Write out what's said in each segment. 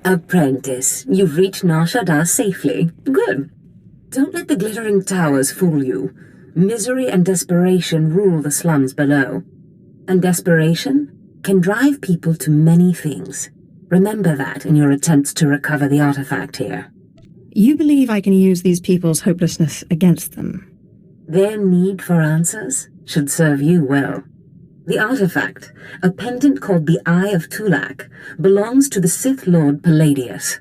Apprentice, you've reached Shaddaa safely. Good. Don't let the glittering towers fool you. Misery and desperation rule the slums below. And desperation can drive people to many things. Remember that in your attempts to recover the artifact here. You believe I can use these people's hopelessness against them? Their need for answers should serve you well. The artifact, a pendant called the Eye of Tulak, belongs to the Sith Lord Palladius.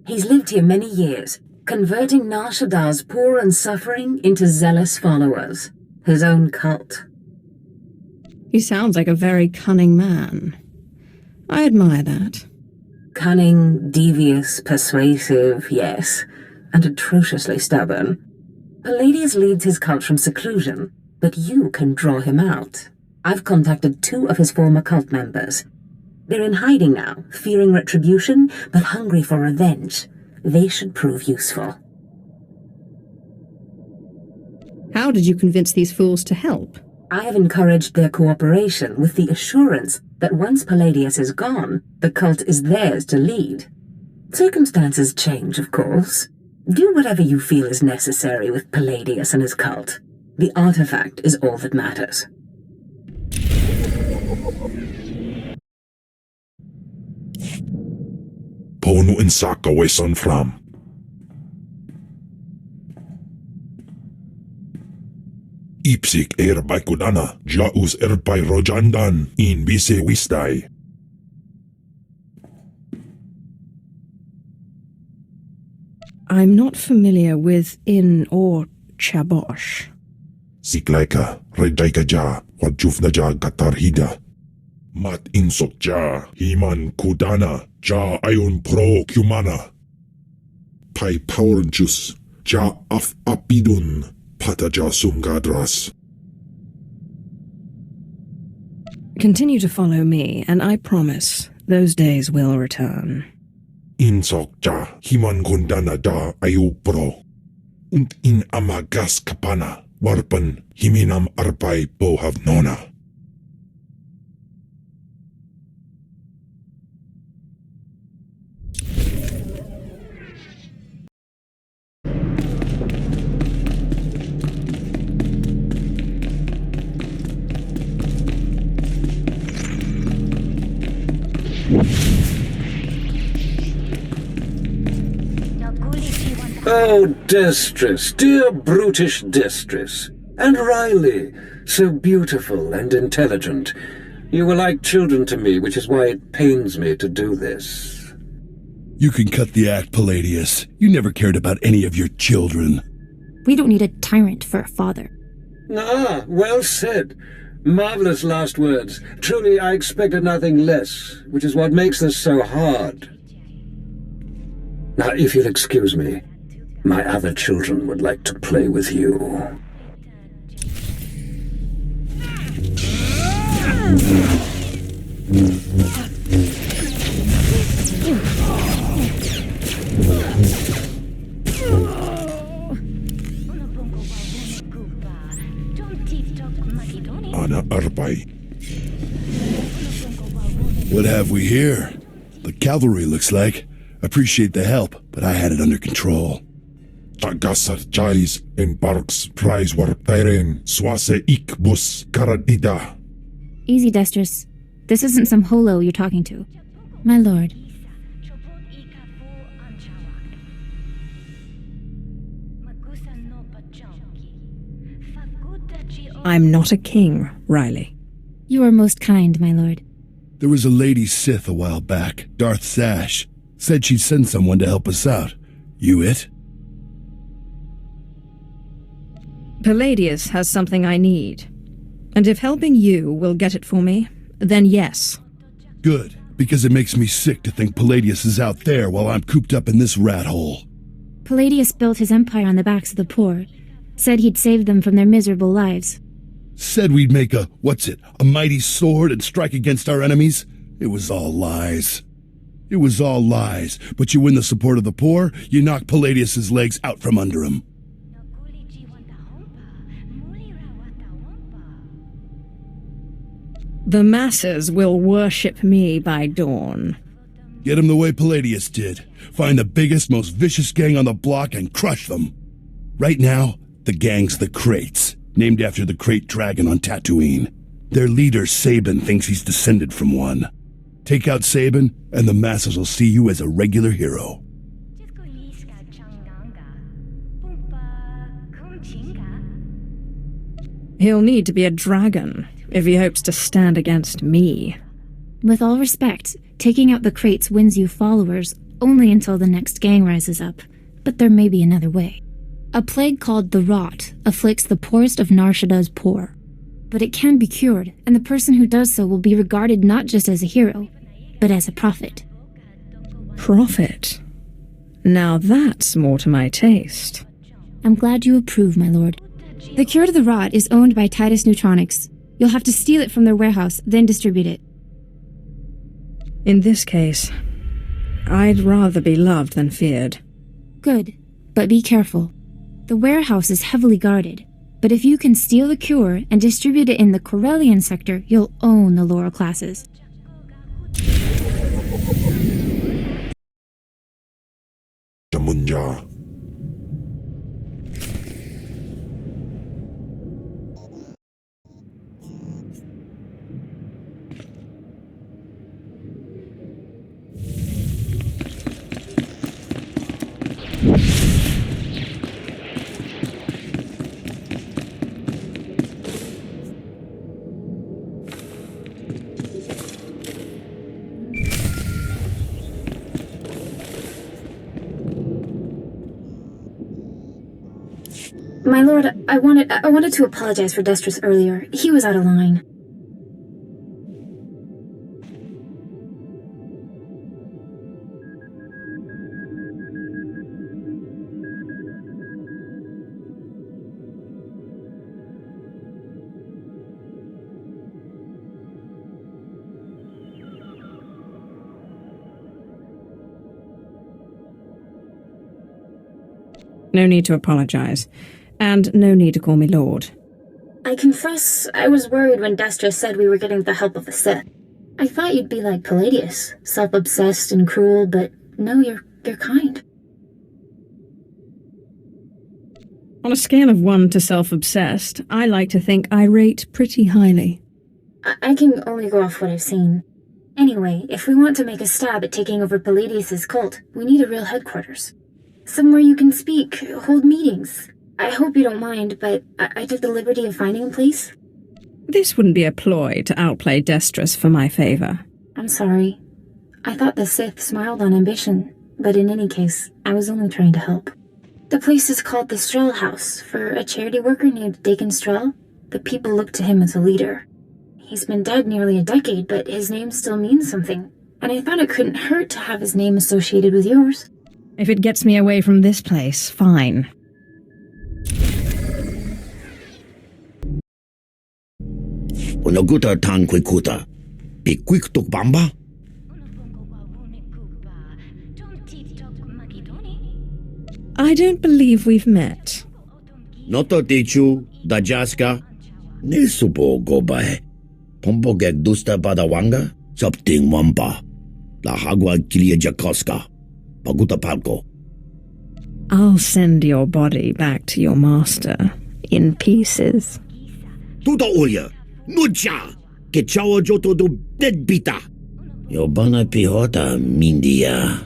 He's lived here many years, converting Nar Shaddaa's poor and suffering into zealous followers. His own cult. He sounds like a very cunning man. I admire that. Cunning, devious, persuasive, yes, and atrociously stubborn. Palladius leads his cult from seclusion, but you can draw him out. I've contacted 2 of his former cult members. They're in hiding now, fearing retribution, but hungry for revenge. They should prove useful. How did you convince these fools to help? I have encouraged their cooperation with the assurance that once Palladius is gone, the cult is theirs to lead. Circumstances change, of course. Do whatever you feel is necessary with Palladius and his cult. The artifact is all that matters. Ponu insaka weson fram. Ipsik erbay kudana, jaus erbay rojandan, in bise wisday. I'm not familiar with In or Chabosh. Siklaika, redaika ja, wajufna ja gatarhida. Mat insok ja, himan kudana, ja ayun pro kumana. Pai powerjus, ja af apidun, pata ja sungadras. Continue to follow me, and I promise those days will return. Insok ja, himan kundana da ayu pro. Und in amagas kapana, warpan himinam arpai bohav nona. Oh, Destress, dear brutish Destress. And Riley, so beautiful and intelligent. You were like children to me, which is why it pains me to do this. You can cut the act, Palladius. You never cared about any of your children. We don't need a tyrant for a father. Ah, well said. Marvelous last words. Truly, I expected nothing less, which is what makes this so hard. Now, if you'll excuse me, my other children would like to play with you. Ana arpai. What have we here? The cavalry, looks like. Appreciate the help, but I had it under control. Tagasar jais embarks prize wartairen swase ikbus karadida. Easy, Destress. This isn't some holo you're talking to. My lord. I'm not a king, Riley. You are most kind, my lord. There was a lady Sith a while back, Darth Sash. Said she'd send someone to help us out. You it? Palladius has something I need. And if helping you will get it for me, then yes. Good, because it makes me sick to think Palladius is out there while I'm cooped up in this rat hole. Palladius built his empire on the backs of the poor. Said he'd save them from their miserable lives. Said we'd make a mighty sword and strike against our enemies. It was all lies. It was all lies, but you win the support of the poor, you knock Palladius's legs out from under him. The masses will worship me by dawn. Get him the way Palladius did. Find the biggest, most vicious gang on the block and crush them. Right now, the gang's the Kraits, named after the Krayt dragon on Tatooine. Their leader, Sabin, thinks he's descended from one. Take out Sabin, and the masses will see you as a regular hero. He'll need to be a dragon if he hopes to stand against me. With all respect, taking out the Kraits wins you followers only until the next gang rises up, but there may be another way. A plague called the Rot afflicts the poorest of Nar Shaddaa's poor. But it can be cured, and the person who does so will be regarded not just as a hero, but as a prophet. Prophet? Now that's more to my taste. I'm glad you approve, my lord. The cure to the Rot is owned by Titus Neutronics. You'll have to steal it from their warehouse, then distribute it. In this case, I'd rather be loved than feared. Good, but be careful. The warehouse is heavily guarded, but if you can steal the cure and distribute it in the Corellian sector, you'll own the lower classes. Jamunja. My lord, I wanted to apologize for Destris earlier. He was out of line. No need to apologize. And no need to call me Lord. I confess I was worried when Destris said we were getting the help of the Sith. I thought you'd be like Palladius, self-obsessed and cruel, but no, you're kind. On a scale of 1 to self-obsessed, I like to think I rate pretty highly. I can only go off what I've seen. Anyway, if we want to make a stab at taking over Palladius's cult, we need a real headquarters. Somewhere you can speak, hold meetings. I hope you don't mind, but I took the liberty of finding a place. This wouldn't be a ploy to outplay Destris for my favor. I'm sorry. I thought the Sith smiled on ambition, but in any case, I was only trying to help. The place is called the Strel House, for a charity worker named Dakin Strel. The people look to him as a leader. He's been dead nearly a decade, but his name still means something, and I thought it couldn't hurt to have his name associated with yours. If it gets me away from this place, fine. Unaguta tanquikuta. Be quick to bamba? I don't believe we've met. Noto tichu, dajaska. Nisupo gobae. Pompo gegdusta padawanga. Sapting wampa. La hagwa kilia jakoska. Paguta palco. I'll send your body back to your master in pieces. Tuta ulia. Nucha! Que chao joto do deadbita! Yobana pihota, mindia.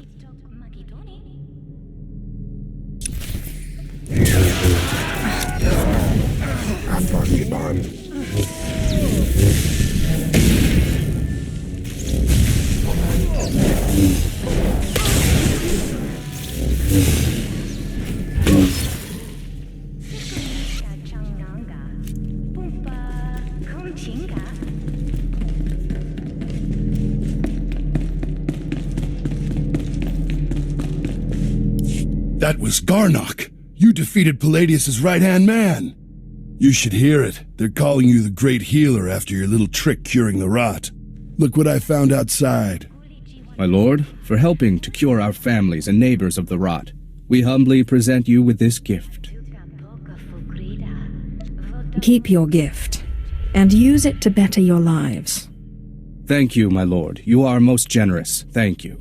That was Garnock. You defeated Palladius's right-hand man. You should hear it. They're calling you the Great Healer after your little trick curing the Rot. Look what I found outside. My lord, for helping to cure our families and neighbors of the rot, we humbly present you with this gift. Keep your gift, and use it to better your lives. Thank you, my lord. You are most generous. Thank you.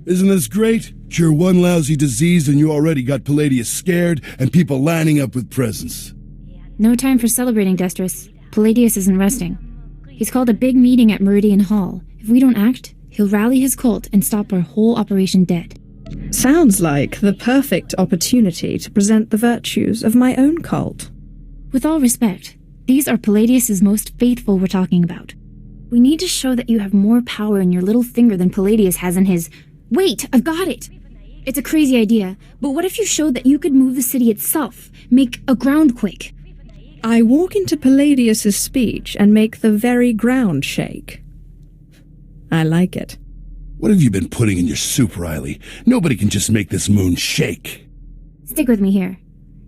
Isn't this great? Cure one lousy disease and you already got Palladius scared and people lining up with presents. No time for celebrating, Destris. Palladius isn't resting. He's called a big meeting at Meridian Hall. If we don't act, he'll rally his cult and stop our whole operation dead. Sounds like the perfect opportunity to present the virtues of my own cult. With all respect, these are Palladius's most faithful we're talking about. We need to show that you have more power in your little finger than Palladius has in his... Wait, I've got it! It's a crazy idea, but what if you showed that you could move the city itself, make a groundquake? I walk into Palladius's speech and make the very ground shake. I like it. What have you been putting in your soup, Riley? Nobody can just make this moon shake. Stick with me here.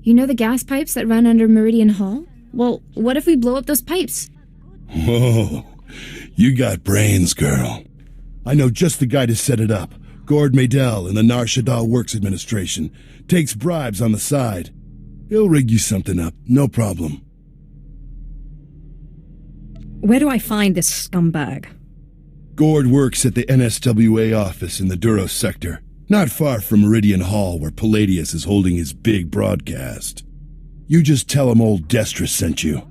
You know the gas pipes that run under Meridian Hall? Well, what if we blow up those pipes? Whoa, you got brains, girl. I know just the guy to set it up. Gord Maydell in the Shaddaa Works Administration. Takes bribes on the side. He'll rig you something up, no problem. Where do I find this scumbag? Gord works at the NSWA office in the Duros sector, not far from Meridian Hall where Palladius is holding his big broadcast. You just tell him old Destris sent you.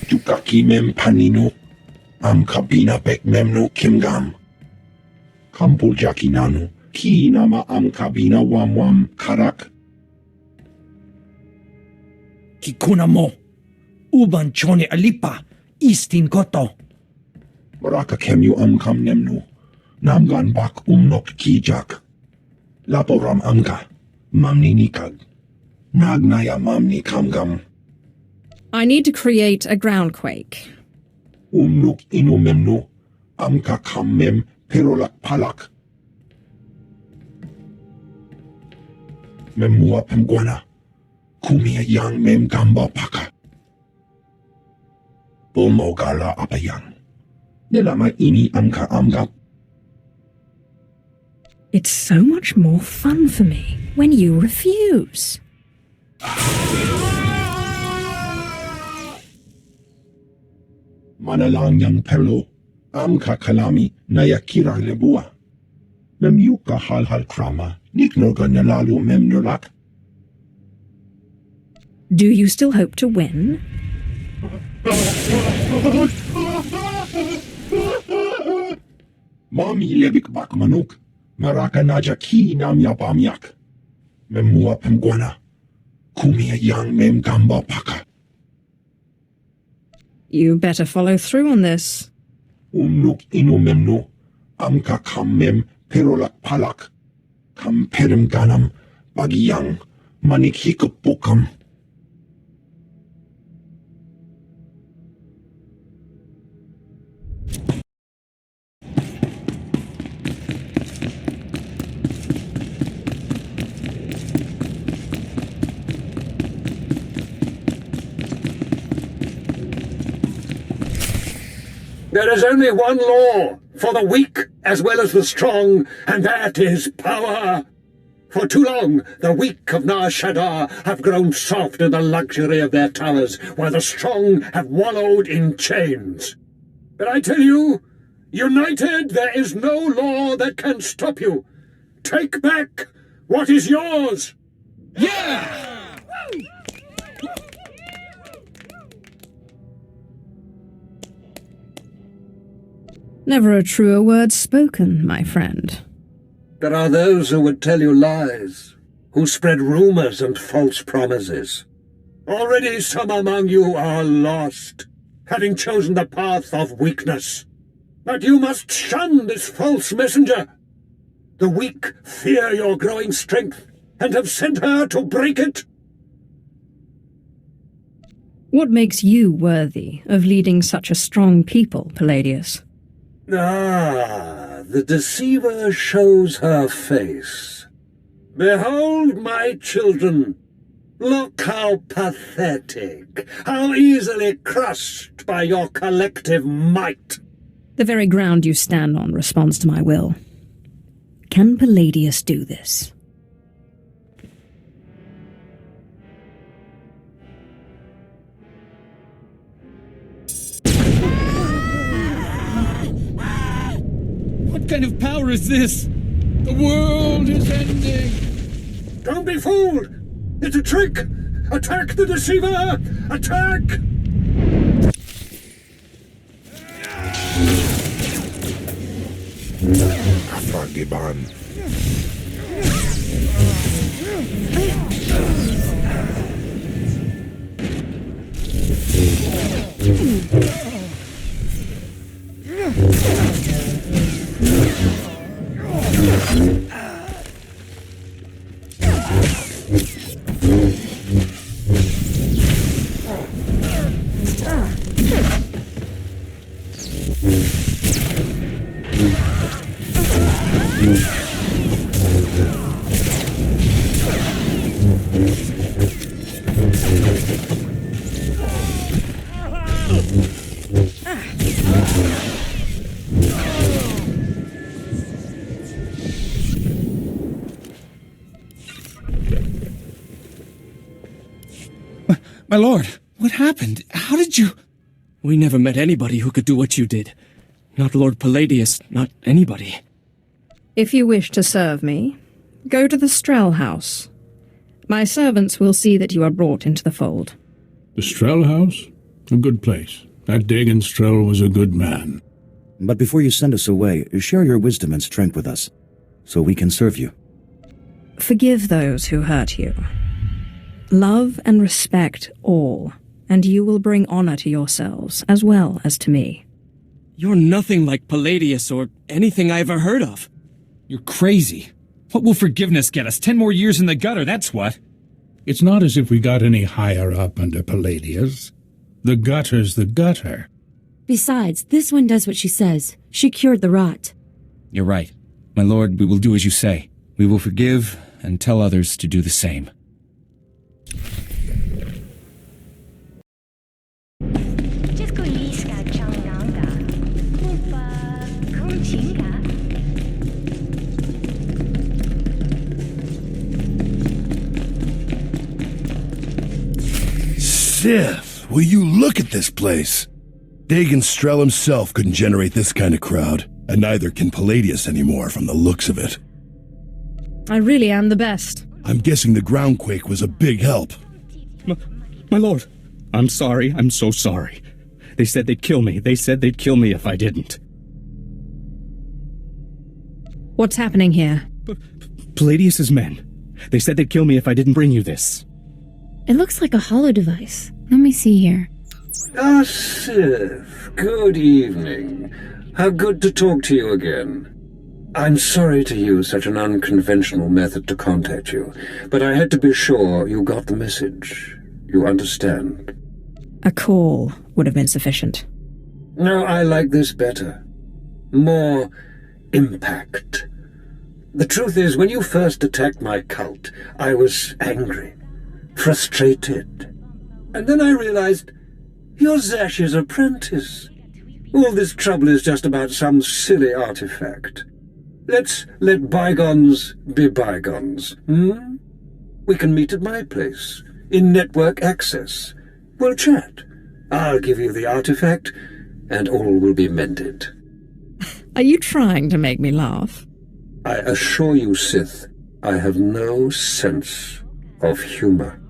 Tukaki mem panino, am kabina pek memno kimgam. Kampul jakinano, ki nama am kabina wam karak. Kikuna mo, uban chone alipa, istin koto. Baraka kemyu am kam nemno, namgan bak umnok kijak. Laporam amka, mamni nikag. Nagnaya mamni kamgam. I need to create a groundquake. Umnuk inumemno, amka kammem perolak palak. Memua pemguana, kumia yang mem gamba paka. Bomogala apayang. Nelama ini amka amgap. It's so much more fun for me when you refuse. Manalang yang perlo, amka kalami nayakira lebua. Memyuka hal krama, niknoga nalalu memnulak. Do you still hope to win? Mami lebik bak manuk, maraka naja ki nam yapamyak. Memua pemguana, kumia yang mem gamba paka. You better follow through on this. Umnuk inumemno, amka kammem perolak palak. Kam perem ganam, bagiyang, manik hikupukam. There is only one law for the weak as well as the strong, and that is power. For too long, the weak of Shaddaa have grown soft in the luxury of their towers, while the strong have wallowed in chains. But I tell you, united there is no law that can stop you. Take back what is yours. Yeah! Never a truer word spoken, my friend. There are those who would tell you lies, who spread rumors and false promises. Already some among you are lost, having chosen the path of weakness. But you must shun this false messenger. The weak fear your growing strength, and have sent her to break it. What makes you worthy of leading such a strong people, Palladius? Ah, the deceiver shows her face. Behold, my children, Look how pathetic, how easily crushed by your collective might. The very ground you stand on responds to my will. Can Palladius do this? What kind of power is this? The world is ending! Don't be fooled! It's a trick! Attack the deceiver! Attack! Afragiban. My lord, what happened? How did you... We never met anybody who could do what you did. Not Lord Palladius, not anybody. If you wish to serve me, go to the Strel House. My servants will see that you are brought into the fold. The Strel House? A good place. That Dagon Strel was a good man. But before you send us away, share your wisdom and strength with us, so we can serve you. Forgive those who hurt you. Love and respect all, and you will bring honor to yourselves as well as to me. You're nothing like Palladius or anything I ever heard of. You're crazy. What will forgiveness get us? 10 more years in the gutter, that's what. It's not as if we got any higher up under Palladius. The gutter's the gutter. Besides, this one does what she says. She cured the rot. You're right. My lord, we will do as you say. We will forgive and tell others to do the same. Sith, will you look at this place? Dagon Strel himself couldn't generate this kind of crowd, and neither can Palladius anymore from the looks of it. I really am the best. I'm guessing the groundquake was a big help. My lord, I'm sorry. I'm so sorry. They said they'd kill me. They said they'd kill me if I didn't. What's happening here? Palladius's men. They said they'd kill me if I didn't bring you this. It looks like a hollow device. Let me see here. Ah, Sith. Good evening. How good to talk to you again. I'm sorry to use such an unconventional method to contact you, but I had to be sure you got the message. You understand? A call would have been sufficient. No, I like this better. More impact. The truth is, when you first attacked my cult, I was angry, frustrated. And then I realized you're Zash's apprentice. All this trouble is just about some silly artifact. Let's let bygones be bygones, We can meet at my place, in network access. We'll chat. I'll give you the artifact, and all will be mended. Are you trying to make me laugh? I assure you, Sith, I have no sense of humor.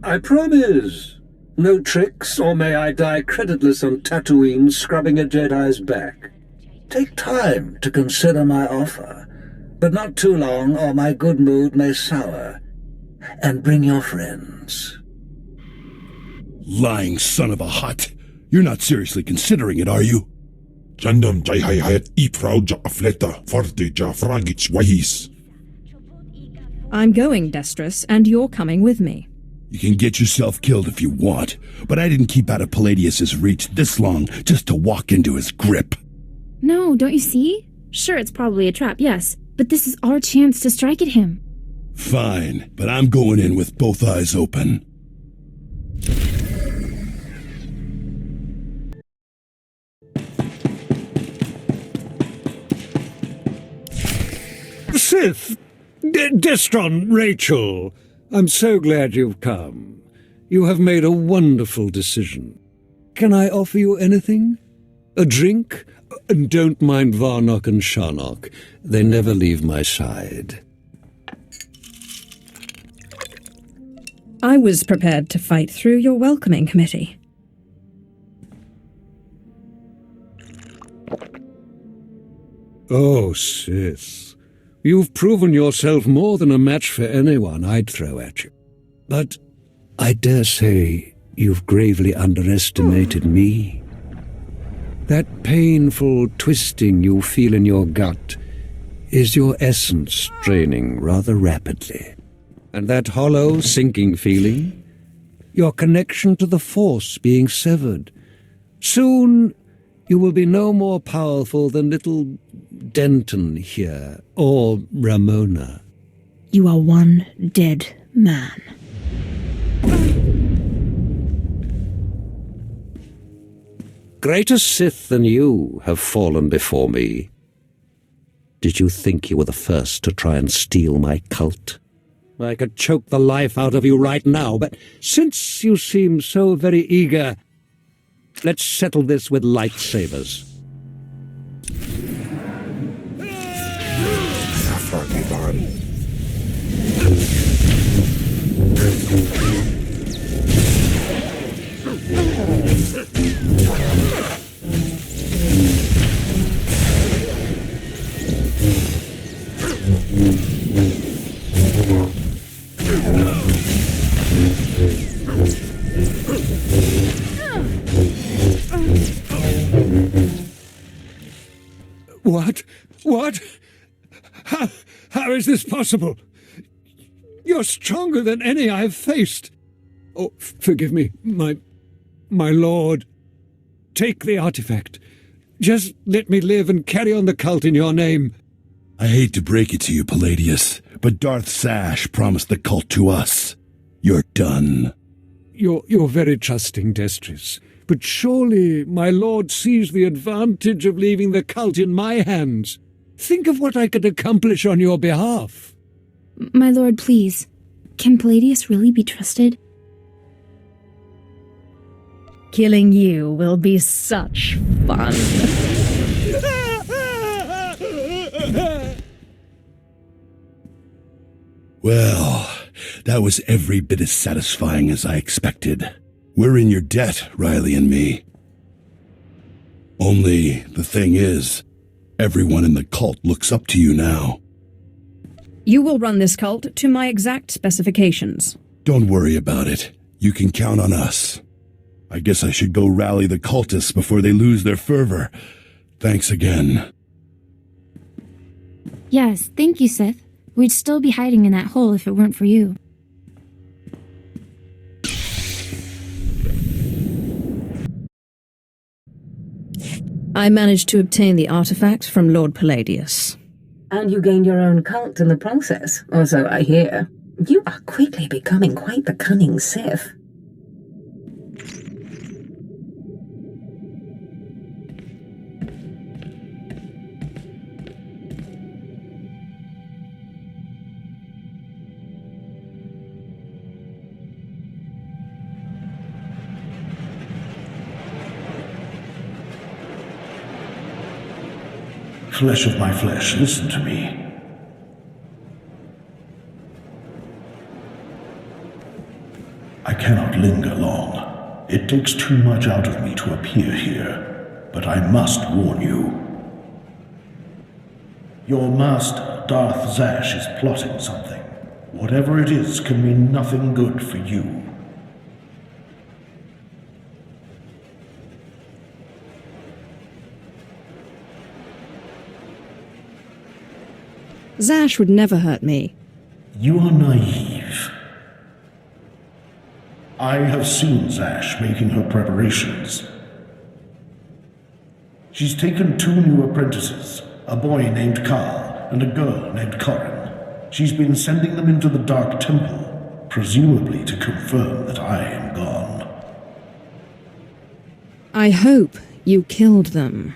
I promise. No tricks, or may I die creditless on Tatooine scrubbing a Jedi's back. Take time to consider my offer, but not too long, or my good mood may sour. And bring your friends. Lying son of a hut. You're not seriously considering it, are you? Jandam jai hayat ifrauja afleta fartija fragich wahis. I'm going, Destrus, and you're coming with me. You can get yourself killed if you want, but I didn't keep out of Palladius's reach this long just to walk into his grip. No, don't you see? Sure, it's probably a trap, yes, but this is our chance to strike at him. Fine, but I'm going in with both eyes open. Sith! Destron, Rachel! I'm so glad you've come. You have made a wonderful decision. Can I offer you anything? A drink? And don't mind Varnock and Sharnock. They never leave my side. I was prepared to fight through your welcoming committee. Oh, Sith. You've proven yourself more than a match for anyone I'd throw at you. But I dare say you've gravely underestimated me. That painful twisting you feel in your gut is your essence draining rather rapidly. And that hollow, sinking feeling, your connection to the Force being severed. Soon you will be no more powerful than little Denton here, or Ramona. You are one dead man. Greater Sith than you have fallen before me. Did you think you were the first to try and steal my cult? I could choke the life out of you right now, but since you seem so very eager, let's settle this with lightsabers. What? How is this possible? You're stronger than any I've faced. Oh, forgive me, my lord. Take the artifact. Just let me live and carry on the cult in your name. I hate to break it to you, Palladius, but Darth Sash promised the cult to us. You're done. You're very trusting, Destris. But surely my lord sees the advantage of leaving the cult in my hands. Think of what I could accomplish on your behalf. My lord, please. Can Palladius really be trusted? Killing you will be such fun. Well, that was every bit as satisfying as I expected. We're in your debt, Riley and me. Only, the thing is, everyone in the cult looks up to you now. You will run this cult to my exact specifications. Don't worry about it. You can count on us. I guess I should go rally the cultists before they lose their fervor. Thanks again. Yes, thank you, Sith. We'd still be hiding in that hole if it weren't for you. I managed to obtain the artifact from Lord Palladius. And you gained your own cult in the process, or so I hear. You are quickly becoming quite the cunning Sith. Flesh of my flesh, listen to me. I cannot linger long. It takes too much out of me to appear here, but I must warn you. Your master, Darth Zash, is plotting something. Whatever it is can mean nothing good for you. Zash would never hurt me. You are naive. I have seen Zash making her preparations. She's taken 2 new apprentices, a boy named Karl and a girl named Corin. She's been sending them into the Dark Temple, presumably to confirm that I am gone. I hope you killed them.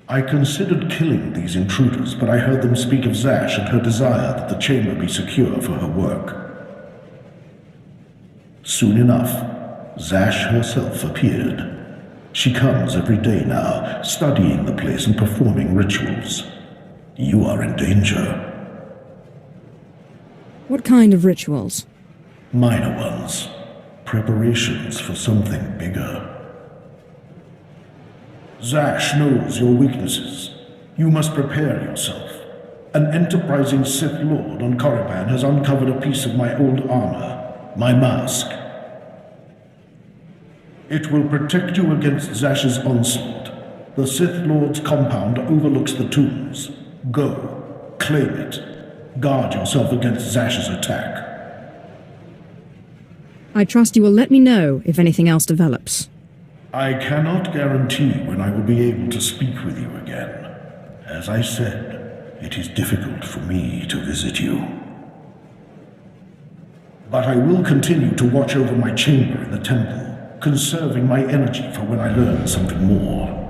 I considered killing these intruders, but I heard them speak of Zash and her desire that the chamber be secure for her work. Soon enough, Zash herself appeared. She comes every day now, studying the place and performing rituals. You are in danger. What kind of rituals? Minor ones. Preparations for something bigger. Zash knows your weaknesses. You must prepare yourself. An enterprising Sith Lord on Korriban has uncovered a piece of my old armor, my mask. It will protect you against Zash's onslaught. The Sith Lord's compound overlooks the tombs. Go, claim it. Guard yourself against Zash's attack. I trust you will let me know if anything else develops. I cannot guarantee when I will be able to speak with you again. As I said, it is difficult for me to visit you. But I will continue to watch over my chamber in the temple, conserving my energy for when I learn something more.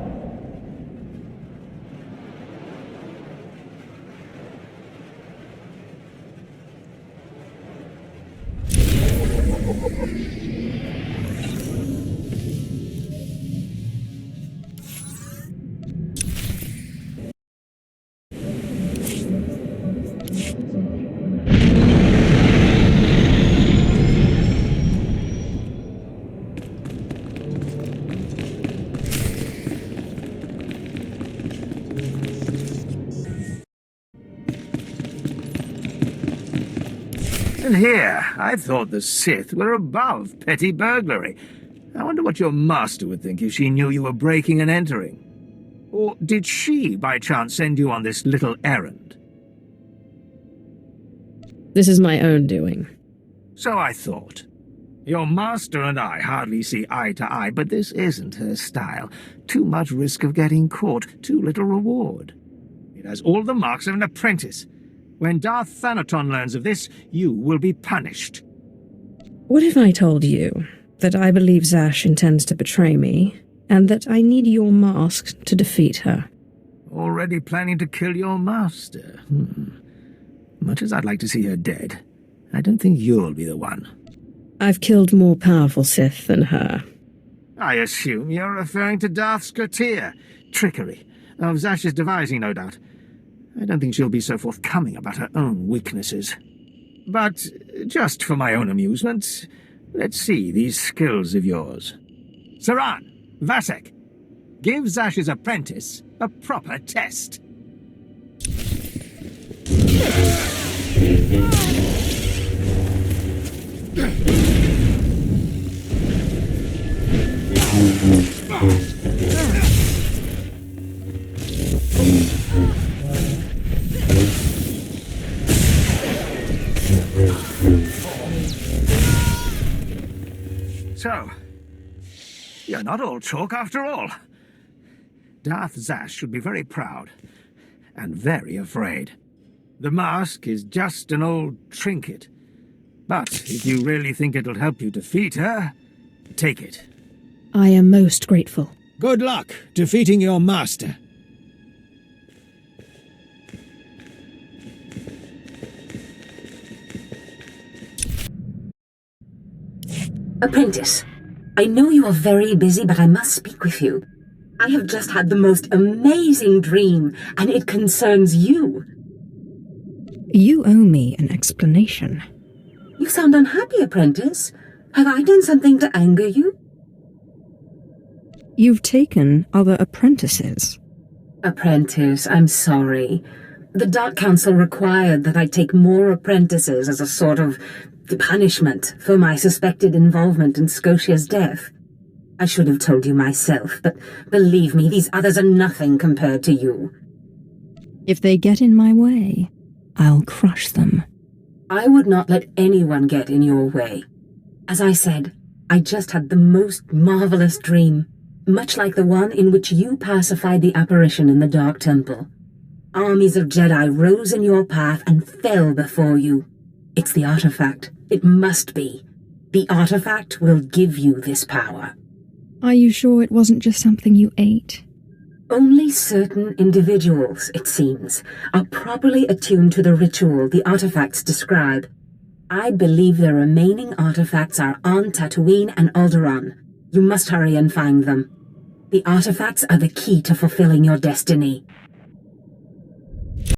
And here, I thought the Sith were above petty burglary. I wonder what your master would think if she knew you were breaking and entering. Or did she, by chance, send you on this little errand? This is my own doing. So I thought. Your master and I hardly see eye to eye, but this isn't her style. Too much risk of getting caught, too little reward. It has all the marks of an apprentice. When Darth Thanaton learns of this, you will be punished. What if I told you that I believe Zash intends to betray me, and that I need your mask to defeat her? Already planning to kill your master? Much as I'd like to see her dead, I don't think you'll be the one. I've killed more powerful Sith than her. I assume you're referring to Darth Scotia. Trickery. Of Zash's devising, no doubt. I don't think she'll be so forthcoming about her own weaknesses. But, just for my own amusement, let's see these skills of yours. Saran, Vasek, give Zash's apprentice a proper test. So, you're not all chalk after all. Darth Zash should be very proud, and very afraid. The mask is just an old trinket. But if you really think it'll help you defeat her, take it. I am most grateful. Good luck defeating your master. Apprentice, I know you are very busy, but I must speak with you. I have just had the most amazing dream, and it concerns you. You owe me an explanation. You sound unhappy, Apprentice. Have I done something to anger you? You've taken other apprentices. Apprentice, I'm sorry. The Dark Council required that I take more apprentices as a sort of punishment for my suspected involvement in Scotia's death. I should have told you myself, but believe me, these others are nothing compared to you. If they get in my way, I'll crush them. I would not let anyone get in your way. As I said, I just had the most marvelous dream, much like the one in which you pacified the apparition in the Dark Temple. Armies of Jedi rose in your path and fell before you. It's the artifact. It must be. The artifact will give you this power. Are you sure it wasn't just something you ate? Only certain individuals, it seems, are properly attuned to the ritual the artifacts describe. I believe the remaining artifacts are on Tatooine and Alderaan. You must hurry and find them. The artifacts are the key to fulfilling your destiny.